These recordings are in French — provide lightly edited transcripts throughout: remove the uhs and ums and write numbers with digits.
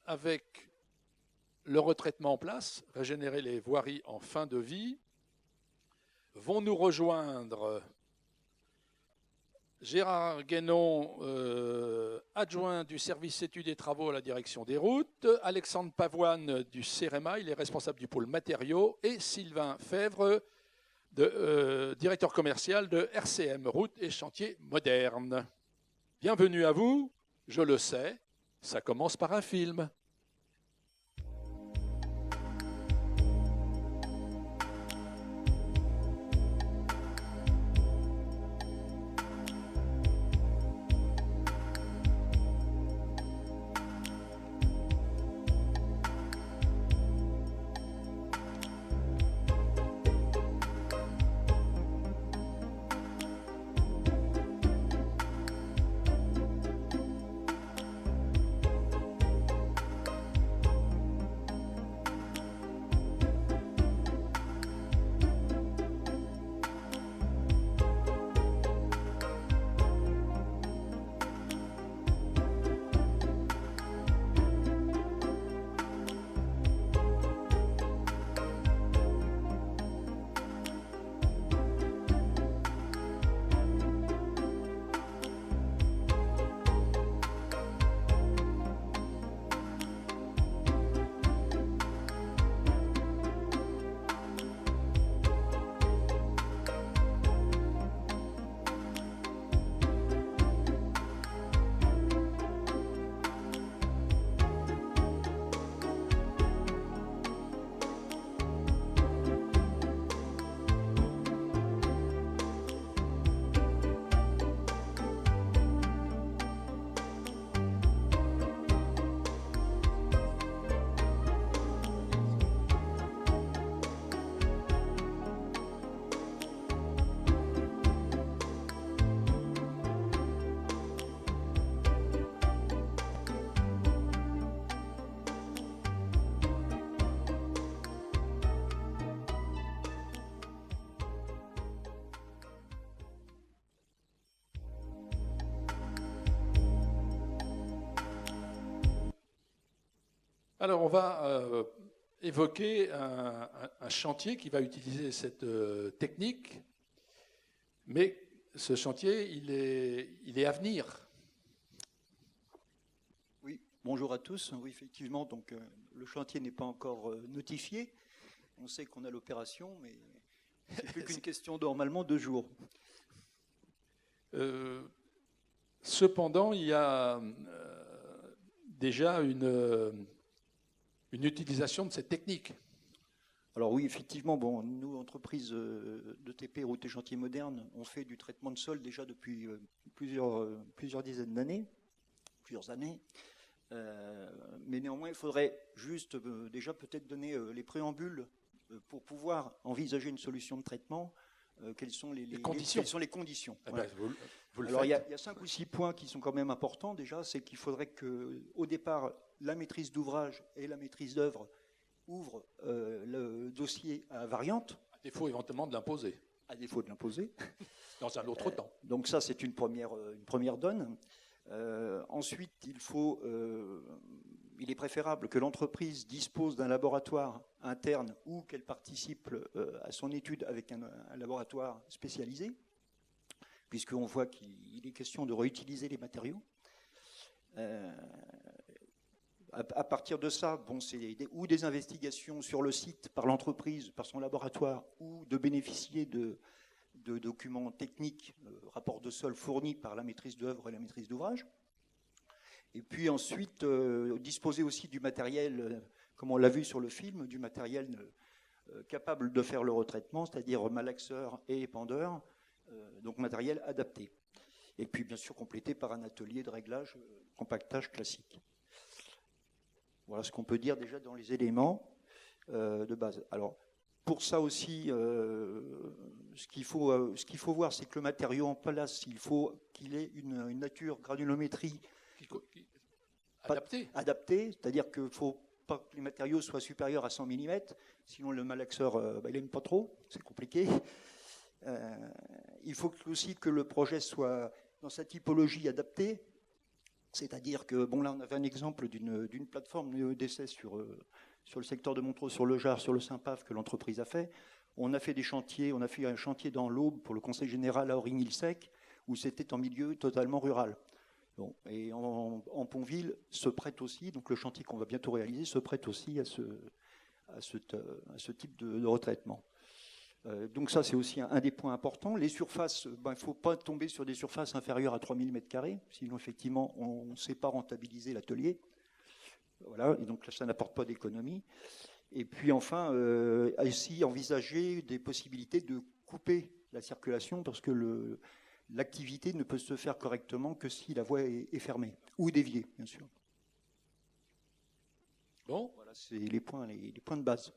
avec le retraitement en place, régénérer les voiries en fin de vie. Vont nous rejoindre Gérard Guénon, adjoint du service études et travaux à la direction des routes, Alexandre Pavoine du CEREMA, il est responsable du pôle matériaux, et Sylvain Fèvre, directeur commercial de RCM, routes et chantiers modernes. Bienvenue à vous, je le sais, ça commence par un film. Alors, on va évoquer un chantier qui va utiliser cette technique, mais ce chantier, il est à venir. Oui, bonjour à tous. Oui, effectivement, donc, le chantier n'est pas encore notifié. On sait qu'on a l'opération, mais c'est plus qu'une question normalement 2 jours. Cependant, il y a déjà une utilisation de cette technique. Alors oui, effectivement, bon, nous, entreprises de TP, routes et chantiers modernes, on fait du traitement de sol déjà depuis plusieurs dizaines d'années, plusieurs années. Mais néanmoins, il faudrait juste déjà peut-être donner les préambules pour pouvoir envisager une solution de traitement. Quelles sont les conditions. Quelles sont les conditions. Voilà. Ben, vous le Alors faites. il y a 5 ou 6 points qui sont quand même importants déjà, c'est qu'il faudrait qu'au départ, la maîtrise d'ouvrage et la maîtrise d'œuvre ouvrent le dossier à variante. À défaut éventuellement de l'imposer. À défaut de l'imposer. Dans un autre temps. Donc ça, c'est une première donne. Ensuite, il est préférable que l'entreprise dispose d'un laboratoire interne ou qu'elle participe à son étude avec un laboratoire spécialisé, puisqu'on voit qu'il est question de réutiliser les matériaux. À partir de ça, bon, c'est ou des investigations sur le site par l'entreprise, par son laboratoire, ou de bénéficier de documents techniques, rapports de sol fournis par la maîtrise d'œuvre et la maîtrise d'ouvrage. Et puis ensuite, disposer aussi du matériel, comme on l'a vu sur le film, du matériel capable de faire le retraitement, c'est-à-dire malaxeur et épandeur, donc matériel adapté. Et puis bien sûr complété par un atelier de réglage, compactage classique. Voilà ce qu'on peut dire déjà dans les éléments de base. Alors, pour ça aussi, ce qu'il faut voir, c'est que le matériau en place, il faut qu'il ait une nature granulométrie adaptée, c'est-à-dire qu'il ne faut pas que les matériaux soient supérieurs à 100 mm, sinon le malaxeur, il n'aime pas trop, c'est compliqué. Il faut aussi que le projet soit dans sa typologie adaptée, C'est-à-dire que, bon, là, on avait un exemple d'une plateforme d'essai sur le secteur de Montreux, sur le Jard, sur le Saint-Pave, que l'entreprise a fait. On a fait des chantiers, on a fait un chantier dans l'Aube pour le Conseil général à Origny-le-Sec, où c'était en milieu totalement rural. Bon, et en Pontville se prête aussi, donc le chantier qu'on va bientôt réaliser se prête aussi à ce type de retraitement. Donc ça, c'est aussi un des points importants. Les surfaces, il ne faut pas tomber sur des surfaces inférieures à 3000 m², sinon effectivement, on ne sait pas rentabiliser l'atelier. Voilà, et donc là, ça n'apporte pas d'économie. Et puis enfin, aussi envisager des possibilités de couper la circulation, parce que l'activité ne peut se faire correctement que si la voie est fermée, ou déviée, bien sûr. Bon. Voilà, c'est les points de base.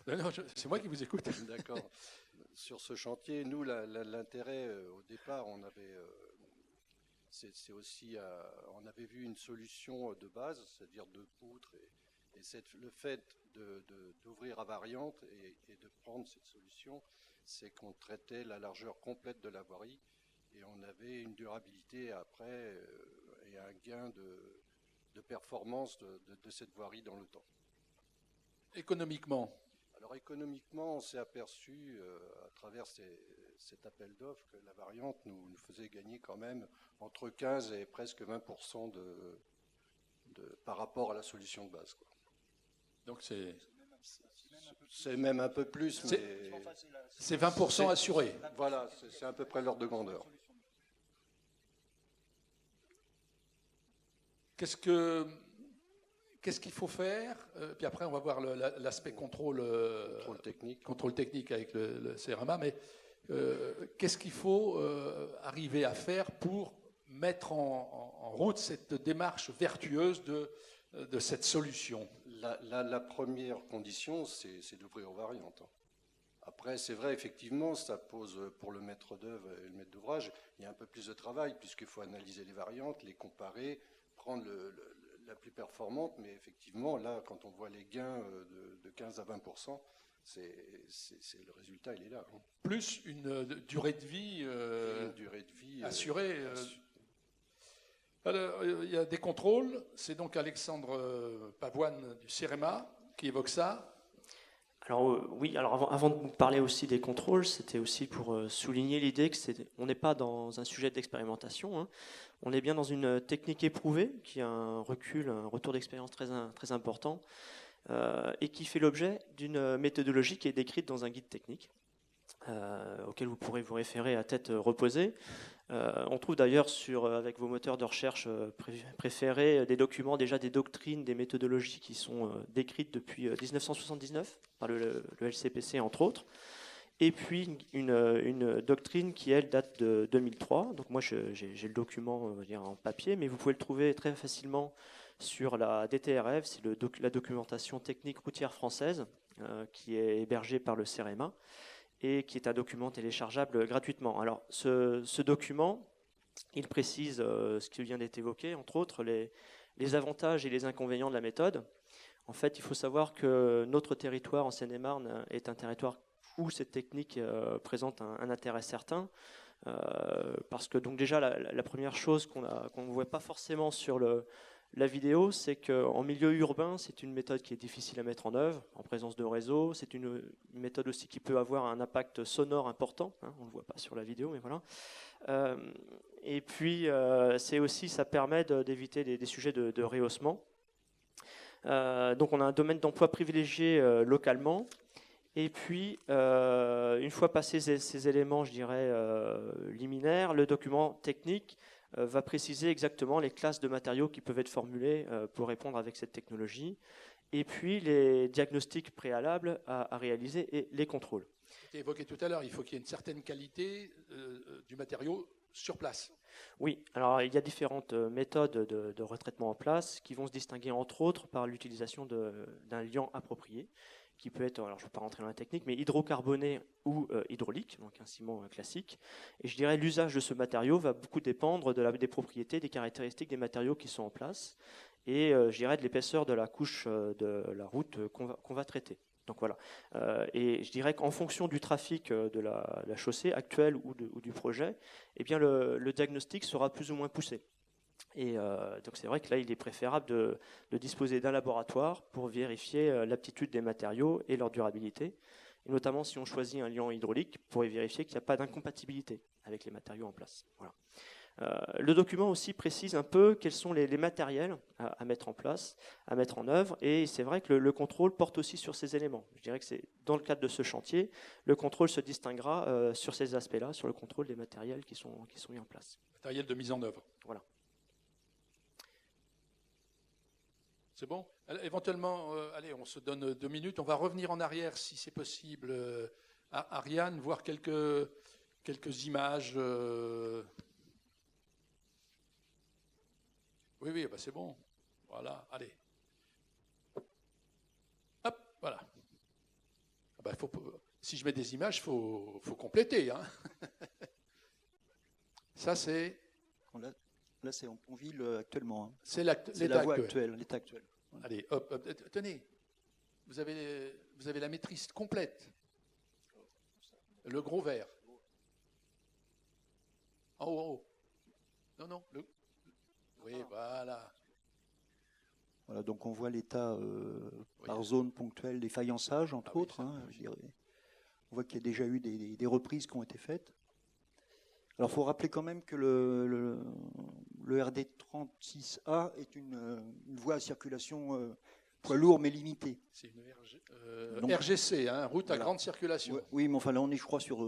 Non, c'est moi qui vous écoute. D'accord. Sur ce chantier, nous, l'intérêt, au départ, on avait, c'est aussi, on avait vu une solution de base, c'est-à-dire de poutres, et le fait d'ouvrir à variante et de prendre cette solution, c'est qu'on traitait la largeur complète de la voirie, et on avait une durabilité après et un gain de performance de cette voirie dans le temps. Économiquement. Alors économiquement, on s'est aperçu à travers cet appel d'offres que la variante nous faisait gagner quand même entre 15 et presque 20% par rapport à la solution de base, quoi. Donc c'est même un peu plus, mais c'est 20% assuré. Voilà, c'est à peu près l'ordre de grandeur. Qu'est-ce qu'il faut faire? Puis après, on va voir l'aspect contrôle technique avec le CRMA. Mais qu'est-ce qu'il faut arriver à faire pour mettre en route cette démarche vertueuse de cette solution? La première condition, c'est d'ouvrir aux variantes. Après, c'est vrai, effectivement, ça pose pour le maître d'œuvre et le maître d'ouvrage, il y a un peu plus de travail puisqu'il faut analyser les variantes, les comparer, prendre la plus performante, mais effectivement, là, quand on voit les gains de 15 à 20%, le résultat, il est là. Plus une durée de vie, assurée. Alors, il y a des contrôles. C'est donc Alexandre Pavoine du CEREMA qui évoque ça. Alors oui, alors avant de vous parler aussi des contrôles, c'était aussi pour souligner l'idée qu'on n'est pas dans un sujet d'expérimentation, hein. On est bien dans une technique éprouvée qui a un retour d'expérience très important et qui fait l'objet d'une méthodologie qui est décrite dans un guide technique auquel vous pourrez vous référer à tête reposée. On trouve d'ailleurs avec vos moteurs de recherche préférés des documents, déjà des doctrines, des méthodologies qui sont décrites depuis 1979 par le LCPC entre autres. Et puis une doctrine qui, elle, date de 2003. Donc moi, j'ai le document, on va dire, en papier, mais vous pouvez le trouver très facilement sur la DTRF, c'est la documentation technique routière française, qui est hébergée par le CEREMA, et qui est un document téléchargeable gratuitement. Alors, ce document, il précise ce qui vient d'être évoqué, entre autres, les avantages et les inconvénients de la méthode. En fait, il faut savoir que notre territoire en Seine-et-Marne est un territoire où cette technique présente un intérêt certain, parce que donc déjà la première chose qu'on ne voit pas forcément sur la vidéo, c'est qu'en milieu urbain, c'est une méthode qui est difficile à mettre en œuvre, en présence de réseau. C'est une méthode aussi qui peut avoir un impact sonore important, hein, on ne le voit pas sur la vidéo, mais voilà. Et puis, ça permet d'éviter des sujets de rehaussement. Donc on a un domaine d'emploi privilégié localement. Et puis, une fois passés ces éléments, je dirais, liminaires, le document technique va préciser exactement les classes de matériaux qui peuvent être formulées pour répondre avec cette technologie, et puis les diagnostics préalables à réaliser et les contrôles. C'était évoqué tout à l'heure, il faut qu'il y ait une certaine qualité du matériau sur place. Oui, alors il y a différentes méthodes de retraitement en place qui vont se distinguer entre autres par l'utilisation d'un liant approprié, qui peut être, alors je ne vais pas rentrer dans la technique, mais hydrocarboné ou hydraulique, donc un ciment classique. Et je dirais l'usage de ce matériau va beaucoup dépendre des propriétés, des caractéristiques des matériaux qui sont en place, et je dirais de l'épaisseur de la couche de la route qu'on va traiter. Donc voilà. Et je dirais qu'en fonction du trafic de la chaussée actuelle ou du projet, eh bien le diagnostic sera plus ou moins poussé. Et donc c'est vrai que là, il est préférable de disposer d'un laboratoire pour vérifier l'aptitude des matériaux et leur durabilité. Et notamment si on choisit un liant hydraulique pour vérifier qu'il n'y a pas d'incompatibilité avec les matériaux en place. Voilà. Le document aussi précise un peu quels sont les matériels à mettre en place, à mettre en œuvre, et c'est vrai que le contrôle porte aussi sur ces éléments. Je dirais que c'est dans le cadre de ce chantier, le contrôle se distinguera sur ces aspects-là, sur le contrôle des matériels qui sont mis en place. Matériel de mise en œuvre. Voilà. C'est bon? Éventuellement, allez, on se donne 2 minutes. On va revenir en arrière, si c'est possible, à Ariane, voir quelques images. Oui, bah c'est bon. Voilà, allez. Hop, voilà. Bah, si je mets des images, il faut compléter. Hein. Ça, c'est... Là, c'est en Pontville actuellement. Hein. C'est l'état la voie actuelle. L'état actuel. Voilà. Allez, hop, tenez. Vous avez la maîtrise complète. Le gros vert. En haut. Non. Oui, voilà. Voilà, donc on voit l'état par zone ponctuelle des faïençages, entre autres. Hein, je dirais. On voit qu'il y a déjà eu des reprises qui ont été faites. Alors, il faut rappeler quand même que le RD36A est une voie à circulation poids lourd mais limitée. C'est une RGC, hein, route voilà. À grande circulation. Oui, mais enfin là, on est, je crois, sur...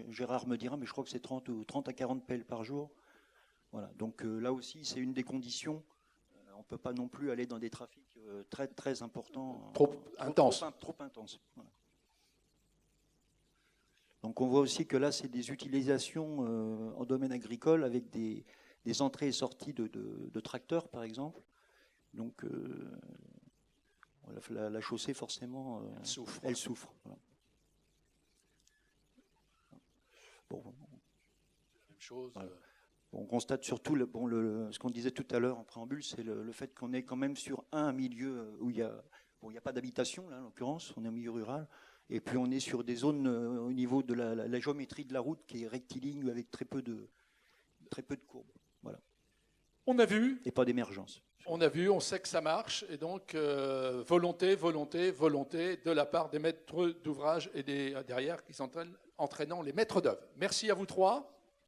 Gérard me dira, mais je crois que c'est 30 à 40 pelles par jour. Voilà. Donc là aussi, c'est une des conditions. On ne peut pas non plus aller dans des trafics très, très importants. Trop intenses. Trop intenses. Voilà. Donc on voit aussi que là, c'est des utilisations en domaine agricole avec des entrées et sorties de tracteurs, par exemple. Donc la chaussée, forcément, elle souffre. Voilà. Bon. Même chose. Voilà. On constate surtout, ce qu'on disait tout à l'heure en préambule, c'est le fait qu'on est quand même sur un milieu où il n'y a pas d'habitation, là, en l'occurrence, on est au milieu rural. Et puis on est sur des zones au niveau de la géométrie de la route qui est rectiligne avec très peu de courbes. Voilà. On a vu. Et pas d'émergence. On a vu, on sait que ça marche. Et donc, volonté de la part des maîtres d'ouvrage et derrière qui sont entraînant les maîtres d'œuvre. Merci à vous trois.